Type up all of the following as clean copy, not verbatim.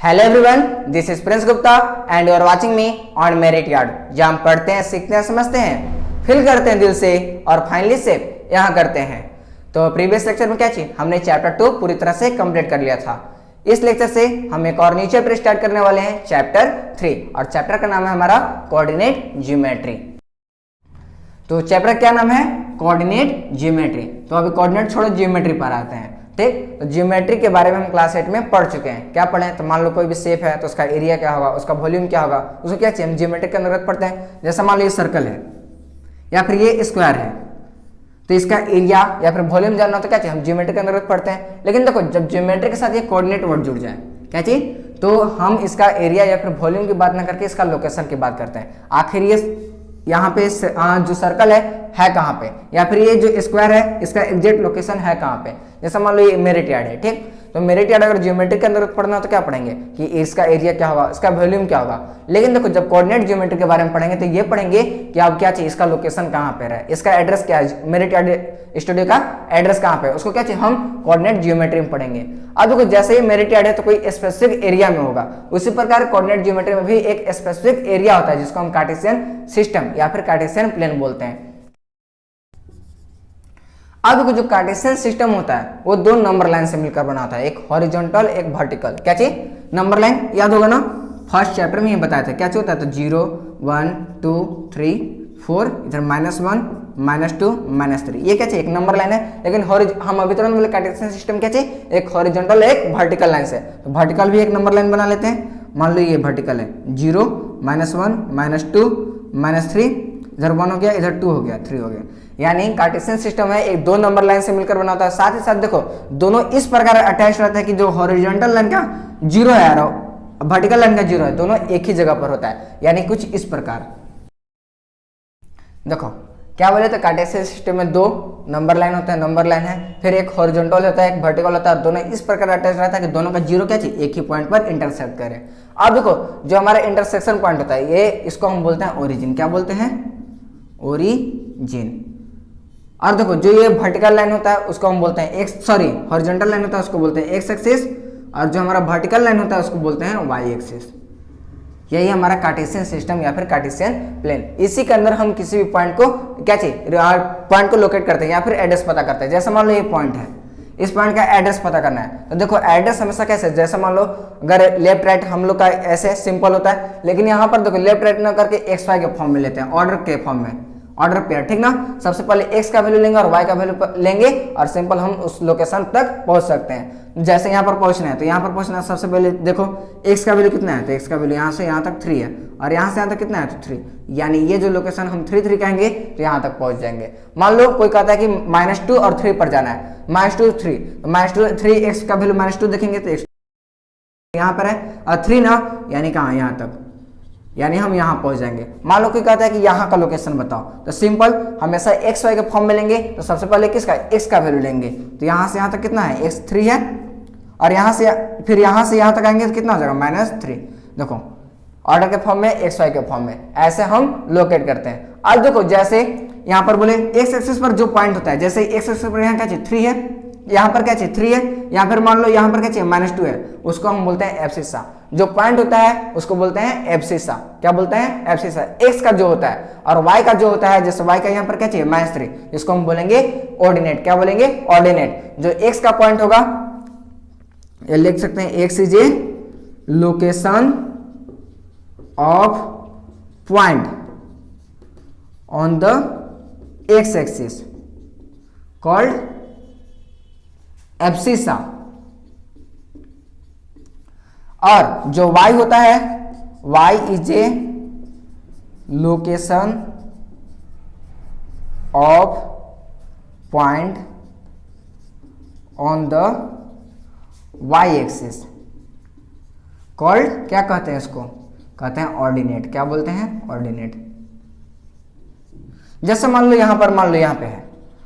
Hello everyone, this is Prince Gupta and you are watching me on Merit Yard, जहां हम पढ़ते हैं, सीखते हैं, समझते हैं, फिल करते हैं दिल से और फाइनली से यहाँ करते हैं। तो प्रीवियस लेक्चर में क्या चीज हमने चैप्टर 2 पूरी तरह से कंप्लीट कर लिया था। इस लेक्चर से हम एक और न्यू चैप्टर स्टार्ट करने वाले हैं, चैप्टर 3, और चैप्टर का नाम है हमारा कोऑर्डिनेट ज्योमेट्री। तो चैप्टर क्या नाम है? Coordinate geometry. तो अभी कोऑर्डिनेट छोड़ो, ज्योमेट्री पर आते हैं। ठीक, तो ज्योमेट्री के बारे में हम क्लास 8 में पढ़ चुके हैं। क्या पढ़े? तो मान लो कोई भी शेप है तो उसका एरिया क्या होगा, उसका वॉल्यूम क्या होगा, उसको क्या चाहिए, हम ज्योमेट्री के अंतर्गत पढ़ते हैं। जैसे मान लो ये सर्कल है या फिर ये स्क्वायर है, तो इसका एरिया या फिर वॉल्यूम जानना हो तो क्या चाहिए, हम ज्योमेट्री के अंतर्गत पढ़ते हैं। लेकिन देखो, जब ज्योमेट्री के साथ ये कोऑर्डिनेट वर्ड जुड़ जाए, क्या चीज, तो हम इसका एरिया या फिर वॉल्यूम की बात ना करके इसका लोकेशन की बात करते हैं। आखिर ये यहाँ पे जो सर्कल है कहाँ पे, या फिर ये जो स्क्वायर है इसका एग्जैक्ट लोकेशन है कहाँ पे। जैसे मान लो ये मेरिट यार्ड है, ठीक, तो मेरिट यार्ड अगर ज्योमेट्री के अंदर पढ़ना हो तो क्या पढ़ेंगे कि इसका एरिया क्या होगा, इसका वॉल्यूम क्या होगा। लेकिन देखो, जब कोऑर्डिनेट ज्योमेट्री के बारे में पढ़ेंगे तो ये पढ़ेंगे कि अब क्या चाहिए, इसका लोकेशन कहाँ पे है, इसका एड्रेस क्या है, मेरिट यार्ड स्टूडियो का एड्रेस कहाँ पे है, उसको क्या चाहिए, हम कोऑर्डिनेट ज्योमेट्री में पढ़ेंगे। अब देखो, जैसे ही मेरिट यार्ड है तो कोई स्पेसिफिक एरिया में होगा, उसी प्रकार कोऑर्डिनेट ज्योमेट्री में भी एक स्पेसिफिक एरिया होता है जिसको हम कार्टेशियन सिस्टम या फिर कार्टेशियन प्लेन बोलते हैं। अब देखो, जो कार्टेशियन सिस्टम होता है वो दो नंबर लाइन से मिलकर बना होता है, एक हॉरिजॉन्टल एक वर्टिकल। क्या चीज, नंबर लाइन, याद होगा ना, फर्स्ट चैप्टर में ही बताया था। क्या होता है, तो 0 1 2 3 4, इधर -1 -2 -3, ये क्या चाहिए, एक नंबर लाइन है। लेकिन हम अभी तुरंत बोले कार्टेशियन सिस्टम क्या चाहिए, एक हॉरिजॉन्टल एक वर्टिकल लाइन से। तो वर्टिकल भी एक नंबर लाइन बना लेते हैं। मान लो ये वर्टिकल है, 0 -1 -2 -3, इधर 1 हो गया, इधर 2 हो गया, 3 हो गया। यानी कार्टेशियन सिस्टम है एक दो नंबर लाइन से मिलकर बना होता है। साथ ही साथ देखो, दोनों इस प्रकार अटैच रहते हैं कि जो हॉरिजॉन्टल लाइन का 0 है और वर्टिकल लाइन का 0 है, दोनों एक ही जगह पर होता है। यानी कुछ इस प्रकार देखो, क्या बोले, तो कार्टेशियन सिस्टम में दो नंबर लाइन होता है, नंबर लाइन है, फिर एक हॉरिजॉन्टल होता है, एक वर्टिकल होता है, दोनों इस प्रकार अटैच रहता है कि दोनों का 0 क्या चाहिए, एक ही पॉइंट पर इंटरसेक्ट करे। अब देखो, जो हमारा इंटरसेक्शन पॉइंट होता है ये, इसको हम बोलते हैं ओरिजिन। क्या बोलते हैं, ओरिजिन। और देखो, जो ये वर्टिकल लाइन होता है उसको हम बोलते हैं हॉरिजॉन्टल लाइन होता है उसको बोलते हैं एक्स एक्सिस, और जो हमारा वर्टिकल लाइन होता है उसको बोलते हैं वाई एक्सिस। यही हमारा कार्टेशियन सिस्टम या फिर कार्टेशियन प्लेन। इसी के अंदर हम किसी भी पॉइंट को क्या चाहिए, पॉइंट को लोकेट करते हैं या फिर एड्रेस पता करते हैं। जैसे मान लो ये पॉइंट है, इस पॉइंट का एड्रेस पता करना है, तो देखो एड्रेस हमेशा कैसे, जैसे मान लो अगर लेफ्ट राइट हम लोग का ऐसे सिंपल होता है, लेकिन यहाँ पर देखो लेफ्ट राइट ना करके एक्स वाई के फॉर्म में लेते हैं, ऑर्डर के फॉर्म में, ऑर्डर पेयर, ठीक ना। सबसे पहले x का वैल्यू लेंगे और y का वैल्यू लेंगे और सिंपल हम उस लोकेशन तक पहुंच सकते हैं। जैसे यहाँ पर पहुंचना है, तो यहाँ पर पहुंचना है, सबसे पहले देखो x का वैल्यू कितना है, तो x का वैल्यू यहाँ से यहाँ तक 3 है, और यहाँ से यहाँ तक कितना है, तो 3। यानी ये जो लोकेशन हम 3 3 कहेंगे तो यहाँ तक पहुंच जाएंगे। मान लो कोई कहता है कि -2 और 3 पर जाना है, -2 3, तो -2 3, x का वैल्यू -2 देखेंगे तो x यहाँ पर है, और 3 ना, यानी कहाँ, यहाँ तक, यानी हम यहाँ पहुंच जाएंगे। मान लो कोई कहता है कि यहाँ का लोकेशन बताओ, तो सिंपल हमेशा एक्स वाई के फॉर्म में लेंगे, तो सबसे पहले किसका, एक्स का वैल्यू लेंगे, तो यहाँ से यहाँ तक कितना है, एक्स 3 है, और यहाँ से फिर यहाँ से यहाँ तक आएंगे तो कितना हो जाएगा, -3। देखो, ऑर्डर के फॉर्म में, एक्स वाई के फॉर्म में, ऐसे हम लोकेट करते हैं। अब देखो, जैसे यहाँ पर बोले एक्स एक्सिस पर जो पॉइंट होता है, जैसे एक्स एक्सिस पर यहाँ क्या चाहिए, 3 है, यहाँ पर क्या चाहिए, 3 है, यहाँ पर मान लो यहाँ पर क्या चाहिए, -2 है, उसको हम बोलते हैं एब्सिसा। जो पॉइंट होता है उसको बोलते हैं एब्सिसा। क्या बोलते हैं, एब्सिसा। एक्स का जो होता है और वाई का जो होता है, जैसे वाई का यहाँ पर क्या चाहिए, -3, इसको हम बोलेंगे ऑर्डिनेट। क्या बोलेंगे, ऑर्डिनेट। जो एक्स का पॉइंट होगा, ये लिख सकते हैं, x is a location of point on the x axis called abscissa. और जो y होता है, y is a location of point on the y axis called, क्या कहते हैं इसको, कहते हैं ऑर्डिनेट। क्या बोलते हैं, ऑर्डिनेट। जैसे मान लो यहाँ पर, मान लो यहाँ पे है,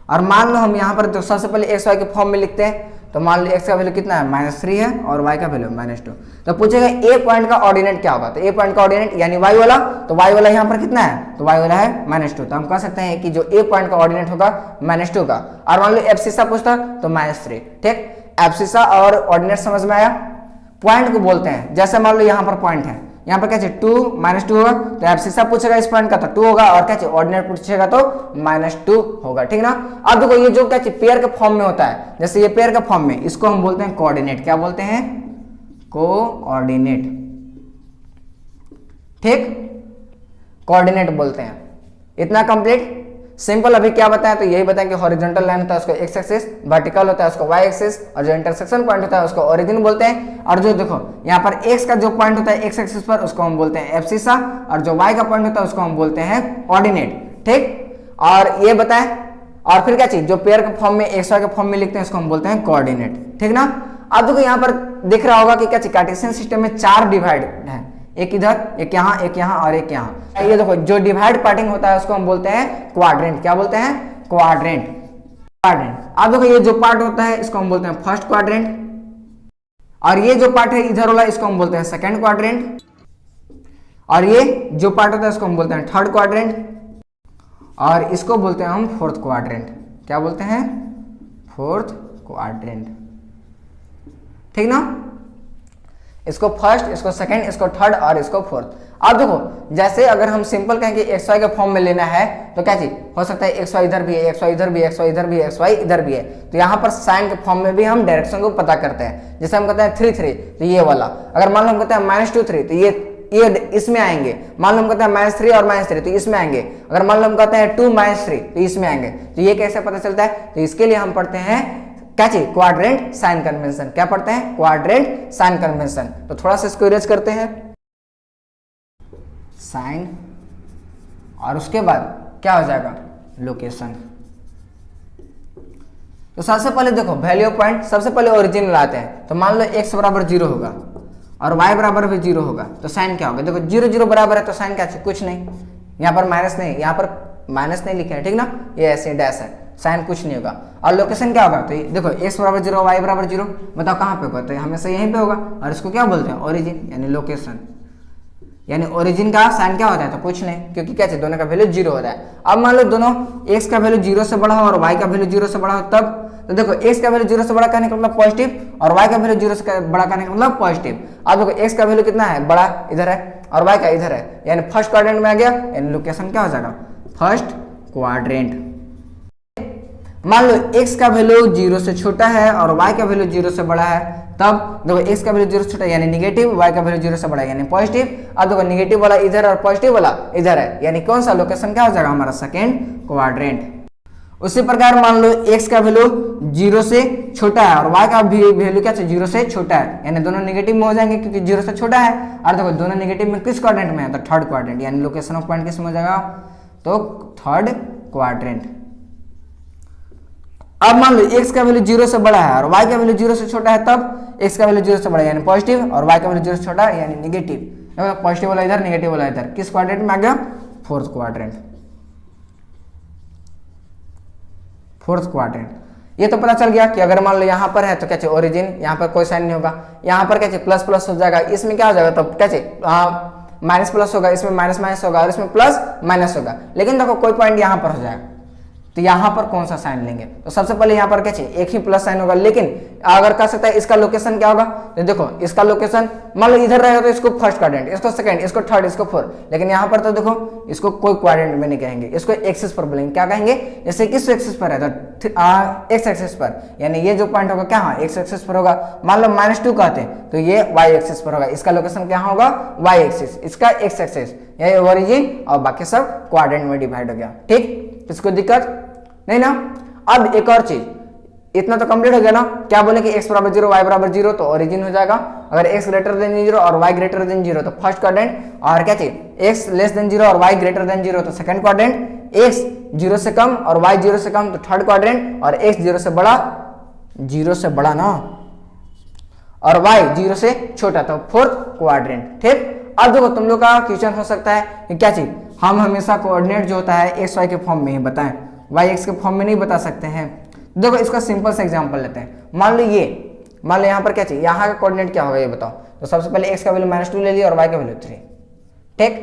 और मान लो हम यहाँ पर तो सबसे पहले एक्स वाई के फॉर्म में लिखते हैं, तो मान लो एक्स का वैल्यू कितना है, -3 है, और वाई का वैल्यू -2। तो पूछेगा ए पॉइंट का ऑर्डिनेट क्या होगा, तो ए पॉइंट का ऑर्डिनेट यानी वाई वाला, तो वाई वाला यहाँ पर कितना है, तो वाई वाला है -2। तो हम कह सकते हैं कि जो ए पॉइंट का ऑर्डिनेट होगा -2 का। और मान लो एब्सिसा पूछता तो -3। ठीक, एब्सिसा और ऑर्डिनेट समझ में आया। पॉइंट को बोलते हैं। जैसे मान लो यहाँ पर पॉइंट है, यहाँ पर क्या चाहिए 2 -2 होगा, तो एब्सिसा पूछेगा इस पॉइंट का तो 2 होगा, और क्या चाहिए ऑर्डिनेट पूछेगा तो -2 होगा, ठीक ना। अब देखो ये जो क्या चाहिए पेयर के फॉर्म में होता है, जैसे ये पेयर के फॉर्म में, इसको हम बोलते हैं कोऑर्डिनेट। क्या बोलते हैं? कोऑर्डिनेट, ठीक, कोऑर्डिनेट बोलते हैं। इतना कंप्लीट, सिंपल। अभी क्या बताया, तो यही बताया कि हॉरिजॉन्टल लाइन होता है उसको एक्स एक्सिस, वर्टिकल होता है उसको वाई एक्सिस, और जो इंटरसेक्शन पॉइंट होता है उसको ओरिजिन बोलते हैं। और जो देखो यहाँ पर एक्स का जो पॉइंट होता है एक्स एक्सिस पर, उसको हम बोलते हैं एब्सिसा, और जो वाई का पॉइंट होता है उसको हम बोलते हैं ऑर्डिनेट, ठीक। और ये बताएं, और फिर क्या चाहिए, जो पेयर के फॉर्म में एक्स वाई के फॉर्म में लिखते हैं उसको हम बोलते हैं कोऑर्डिनेट, ठीक ना। अब देखो यहाँ पर दिख रहा होगा कि क्या चाहिए कार्टेशियन सिस्टम में 4 डिवाइड है, एक इधर, एक यहाँ और एक यहाँ। ये देखो जो डिवाइड पार्टिंग होता है उसको हम बोलते हैं क्वाड्रेंट। क्या बोलते हैं? Quadrant, quadrant. अब देखो ये जो पार्ट होता है इसको हम बोलते हैं फर्स्ट क्वाड्रेंट, और ये जो पार्ट है इधर वाला इसको हम बोलते हैं सेकंड क्वाड्रेंट, और ये जो पार्ट होता है इसको हम बोलते हैं थर्ड क्वाड्रेंट, और इसको बोलते हैं हम फोर्थ क्वाड्रेंट। क्या बोलते हैं? फोर्थ क्वाड्रेंट, ठीक ना। इसको फर्स्ट, इसको सेकंड, इसको थर्ड और इसको फोर्थ। अब देखो जैसे अगर हम सिंपल कहें कि एक्स वाई के फॉर्म में लेना है तो क्या चीज हो सकता है, एक्स वाई इधर भी है, एक्स वाई इधर भी है, एक्स वाई इधर भी है, एक्स वाई इधर भी है। तो यहाँ पर साइन के फॉर्म में भी हम डायरेक्शन को पता करते हैं। जैसे हम कहते हैं 3 3 तो ये वाला, अगर मान लो हम कहते हैं -2 3 तो ये इसमें आएंगे। मान लो हम कहते हैं -3 और -3 तो इसमें आएंगे। अगर मान लो हम कहते हैं 2 -3 तो इसमें आएंगे। तो ये कैसे पता चलता है? तो इसके लिए हम पढ़ते हैं क्या चाहिए, क्वाड्रेंट साइन कन्वेंशन। क्या पढ़ते हैं? Quadrant sign convention. तो थोड़ा सा इसको इरेज करते हैं, साइन, और उसके बाद क्या हो जाएगा, लोकेशन। तो सबसे पहले देखो वैल्यू पॉइंट, सबसे पहले ओरिजिन लाते हैं। तो मान लो x बराबर 0 होगा और y बराबर भी 0 होगा, तो साइन क्या होगा? देखो 0 0 बराबर है तो साइन क्या है? कुछ नहीं। यहाँ पर माइनस नहीं, यहाँ पर माइनस नहीं लिखे हैं, ठीक ना, ये ऐसे डैश है, साइन कुछ नहीं होगा। और लोकेशन क्या होगा? तो देखो x बराबर 0, y बराबर 0, बताओ कहाँ पे होगा? तो हमेशा यहीं पे होगा। और इसको क्या बोलते हैं? ओरिजिन, यानी लोकेशन। यानी ओरिजिन का साइन क्या होता है? तो कुछ नहीं, क्योंकि क्या चाहिए, दोनों का वैल्यू 0 होता है। अब मान लो दोनों x का वैल्यू 0 से बड़ा हो और y का वैल्यू 0 से बड़ा हो, तब तो देखो x का वैल्यू 0 से बड़ा करने का मतलब पॉजिटिव, और y का वैल्यू 0 से बड़ा करने का मतलब पॉजिटिव। अब देखो x का वैल्यू कितना है? बड़ा इधर है, और y का इधर है, यानी फर्स्ट क्वाड्रेंट में आ गया, यानी लोकेशन क्या हो जाएगा? First quadrant. मान लो x का वैल्यू 0 से छोटा है और y का वैल्यू 0 से बड़ा है, तब देखो x का वैल्यू 0 से छोटा है यानी निगेटिव, y का वैल्यू 0 से बड़ा है यानी पॉजिटिव। अब देखो निगेटिव वाला इधर और पॉजिटिव वाला इधर है, यानी कौन सा लोकेशन क्या हो जाएगा? हमारा सेकेंड क्वाड्रेंट। उसी प्रकार मान लो x का वैल्यू 0 से छोटा है और y का भी वैल्यू क्या है? 0 से छोटा है, यानी दोनों नेगेटिव में हो जाएंगे क्योंकि 0 से छोटा है। और देखो दोनों नेगेटिव में किस क्वाड्रेंट में है? तो थर्ड क्वाड्रेंट, यानी लोकेशन ऑफ पॉइंट किस में हो जाएगा? तो थर्ड क्वाड्रेंट। अब मान लो x का वैल्यू 0 से बड़ा है और y का वैल्यू 0 से छोटा है, तब x का वैल्यू 0 से बड़ा है यानी पॉजिटिव, और y का वैल्यू 0 से छोटा है यानी नेगेटिव। पॉजिटिव वाला इधर, नेगेटिव वाला इधर, किस क्वाड्रेंट में आ गया? Fourth quadrant. Fourth quadrant. ये तो पता चल गया कि अगर मान लो यहाँ पर है तो क्या चाहिए? ओरिजिन, यहाँ पर कोई साइन नहीं होगा, यहाँ पर क्या चाहिए? प्लस प्लस हो जाएगा, इसमें क्या हो जाएगा? तब क्या चाहिए? माइनस प्लस होगा, इसमें माइनस माइनस होगा, और इसमें प्लस माइनस होगा। लेकिन देखो कोई पॉइंट यहाँ पर हो जाएगा, तो यहाँ पर कौन सा साइन लेंगे? तो सबसे पहले यहाँ पर क्या चाहिए? एक ही प्लस साइन होगा। लेकिन अगर कह सकता है इसका लोकेशन क्या होगा? तो देखो इसका लोकेशन मान लो इधर रहेगा तो इसको फर्स्ट क्वाड्रेंट, इसको सेकंड, इसको थर्ड, इसको फोर्थ। लेकिन यहाँ पर तो देखो इसको कोई क्वाड्रेंट में नहीं कहेंगे, इसको एक्सिस पर बोलेंगे। क्या कहेंगे? जैसे किस एक्सिस पर है? तो एक्स एक्सिस पर, यानी ये जो पॉइंट होगा क्या? हाँ, एक्स एक्सिस पर होगा। मान लो -2 कहते हैं तो ये वाई एक्सिस पर होगा, इसका लोकेशन क्या होगा? वाई एक्सिस, इसका एक्स एक्सिस, ये ओरिजिन, और बाकी सब क्वाड्रेंट में डिवाइड हो गया। ठीक, इसको दिक्कत नहीं ना। अब एक और चीज, इतना तो कंप्लीट हो गया ना। क्या बोले कि x बराबर 0, y बराबर 0 तो ओरिजिन हो जाएगा। अगर x ग्रेटर देन 0 और y ग्रेटर देन 0 तो फर्स्ट क्वाड्रेंट, और क्या चाहिए? x लेस देन 0 और y ग्रेटर देन 0 तो सेकंड क्वाड्रेंट, x 0 से कम और y 0 से कम तो थर्ड क्वाड्रेंट, और x 0 से बड़ा, 0 से बड़ा ना, और y 0 से छोटा तो फोर्थ क्वाड्रेंट। ठीक, अब देखो तुम लोग का क्वेश्चन हो सकता है कि क्या चीज, हम हमेशा कोऑर्डिनेट जो होता है एक्स वाई के फॉर्म में ही बताएं, वाई एक्स के फॉर्म में नहीं बता सकते हैं। देखो इसका सिंपल सा एग्जांपल लेते हैं। मान लो यहाँ पर क्या चाहिए, यहाँ का कोऑर्डिनेट क्या होगा ये बताओ। तो सबसे पहले एक्स का वैल्यू -2 ले लिया और वाई का वैल्यू 3। ठीक,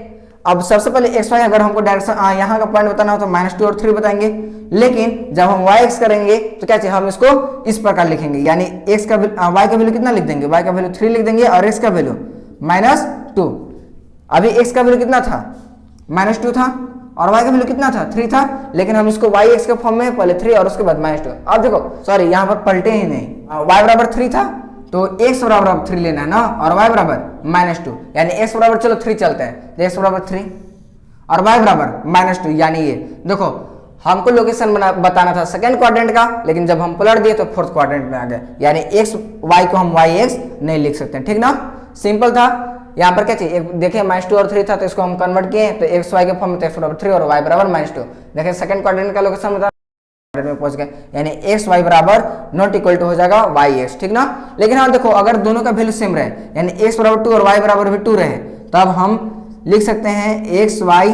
अब सबसे पहले एक्स वाई अगर हमको डायरेक्शन यहाँ का पॉइंट बताना हो तो -2 और 3 बताएंगे। लेकिन जब हम वाई एक्स करेंगे तो क्या चाहिए, हम इसको इस प्रकार लिखेंगे, यानी एक्स का वाई का वैल्यू कितना लिख देंगे, वाई का वैल्यू 3 लिख देंगे और एक्स का वैल्यू -2। अभी एक्स का वैल्यू कितना था, -2 था और y का वैल्यू कितना था, 3 था, लेकिन हम इसको y x के फॉर्म में पहले 3 और उसके बाद -2। अब देखो सॉरी यहाँ पर पलटे ही नहीं, y बराबर 3 था तो x बराबर 3 लेना है ना, और y बराबर -2, यानी x बराबर चलो 3 चलते हैं, तो x बराबर 3 और y बराबर -2, यानी ये देखो हमको लोकेशन बताना था सेकंड क्वाड्रेंट का, लेकिन जब हम पलट दिए तो फोर्थ क्वाड्रेंट में आ गए, यानी x y को हम y x नहीं लिख सकते, ठीक ना, सिंपल था। यहाँ पर क्या चाहिए, देखिए -2 और 3 था तो इसको हम कन्वर्ट किए तो x y के फॉर्म में, तो x बराबर 3 और y बराबर -2। देखिए सेकंड क्वाड्रेंट का लोकेशन बता में पहुंच गए, यानी x y बराबर नॉट इक्वल टू हो जाएगा y x, ठीक ना। लेकिन हाँ देखो अगर दोनों का वैल्यू सेम रहे, यानी x बराबर 2 और y बराबर भी 2 रहे, तब हम लिख सकते हैं x y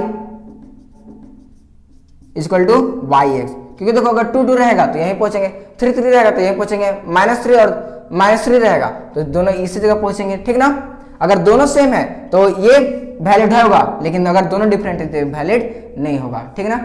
equal to y x, क्योंकि देखो अगर 2 2 रहेगा तो यहीं पहुंचेंगे, 3 3 रहेगा तो यहीं पहुंचेंगे, -3 और -3 रहेगा तो दोनों इसी जगह पहुंचेंगे, ठीक ना। अगर दोनों सेम है तो ये वैलिड होगा, लेकिन अगर दोनों डिफरेंट है तो वैलिड नहीं होगा, ठीक ना।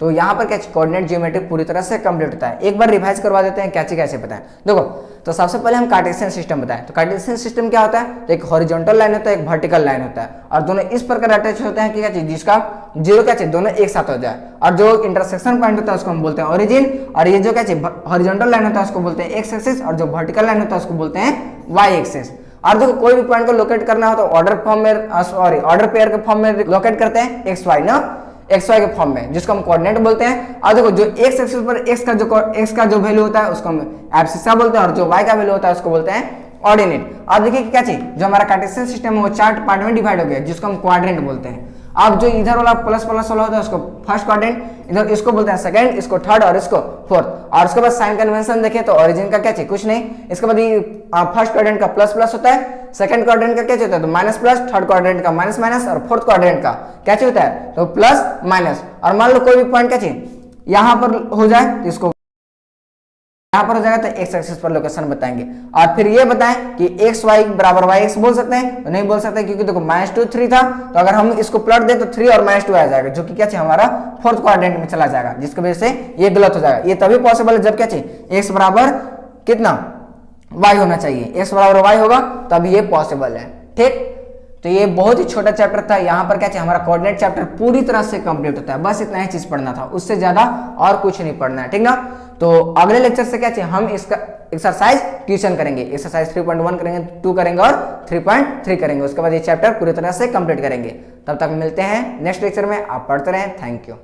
तो यहाँ पर क्या कोऑर्डिनेट ज्योमेट्री पूरी तरह से कंप्लीट होता है। एक बार रिवाइज करवा देते हैं कैसे बताएं। देखो तो सबसे पहले हम कार्टेशियन सिस्टम बताएं। तो कार्टेशियन सिस्टम क्या होता है, तो एक हॉरिजॉन्टल लाइन होता है, एक वर्टिकल लाइन होता है, और दोनों इस प्रकार अटैच होते हैं कि क्या चीज, जिसका जीरो क्या चाहिए दोनों एक साथ हो जाए, और जो इंटरसेक्शन पॉइंट होता है उसको हम बोलते हैं ओरिजिन, और ये जो क्या चाहिए हॉरिजॉन्टल लाइन होता है उसको बोलते हैं एक्स एक्सिस, और जो वर्टिकल लाइन होता है उसको बोलते हैं वाई एक्सिस। और देखो कोई भी पॉइंट को लोकेट करना हो तो ऑर्डर फॉर्म में, सॉरी ऑर्डर पेयर के फॉर्म में लोकेट करते हैं, एक्स वाई ना, एक्स वाई के फॉर्म में, जिसको हम कोऑर्डिनेट बोलते हैं। और देखो जो एक्स एक्सिस पर एक्स का जो वैल्यू होता है उसको हम एब्सिसा बोलते हैं, और जो वाई का वैल्यू होता है उसको बोलते हैं ऑर्डिनेट। अब देखिए क्या चीज, जो हमारा कार्टेशियन सिस्टम है वो 4 पार्ट में डिवाइड हो गया, जिसको हम क्वाड्रेंट बोलते हैं। अब जो इधर वाला प्लस प्लस वाला होता है उसको फर्स्ट क्वाड्रेंट, इधर इसको बोलते हैं सेकंड, इसको थर्ड और इसको फोर्थ। और उसके बाद साइन कन्वेंशन देखें तो ओरिजिन का क्या चाहिए, कुछ नहीं। इसके बाद फर्स्ट क्वाड्रेंट का प्लस प्लस होता है, सेकंड क्वाड्रेंट का क्या होता है तो माइनस प्लस, थर्ड क्वाड्रेंट का माइनस माइनस, और फोर्थ क्वाड्रेंट का क्या होता है तो प्लस माइनस। और मान लो कोई भी पॉइंट क्या चाहिए यहाँ पर हो जाए तो इसको यहाँ पर हो जाएगा तो एक्स एक्सिस पर लोकेशन बताएंगे। और फिर ये बताएं कि एक्स वाई बराबर वाई एक्स बोल सकते हैं, तो नहीं बोल सकते, क्योंकि देखो -2 3 था, तो अगर हम इसको प्लॉट दें तो 3 और -2 आ जाएगा, जो कि क्या चाहिए हमारा फोर्थ क्वाड्रेंट में चला जाएगा, जिसकी वजह से ये गलत हो जाएगा। ये तभी पॉसिबल है जब क्या चाहिए एक्स बराबर कितना वाई होना चाहिए, एक्स बराबर वाई होगा तब ये पॉसिबल है, ठीक। तो ये बहुत ही छोटा चैप्टर था, यहाँ पर क्या चाहिए हमारा कोऑर्डिनेट चैप्टर पूरी तरह से कंप्लीट होता है, बस इतना ही चीज पढ़ना था, उससे ज्यादा और कुछ नहीं पढ़ना है, ठीक ना। तो अगले लेक्चर से क्या चाहिए हम इसका एक्सरसाइज ट्यूशन करेंगे, एक्सरसाइज 3.1 करेंगे, 2 करेंगे और 3.3 करेंगे। उसके बाद ये चैप्टर पूरी तरह से कंप्लीट करेंगे। तब तक मिलते हैं नेक्स्ट लेक्चर में, आप पढ़ते रहें। Thank you.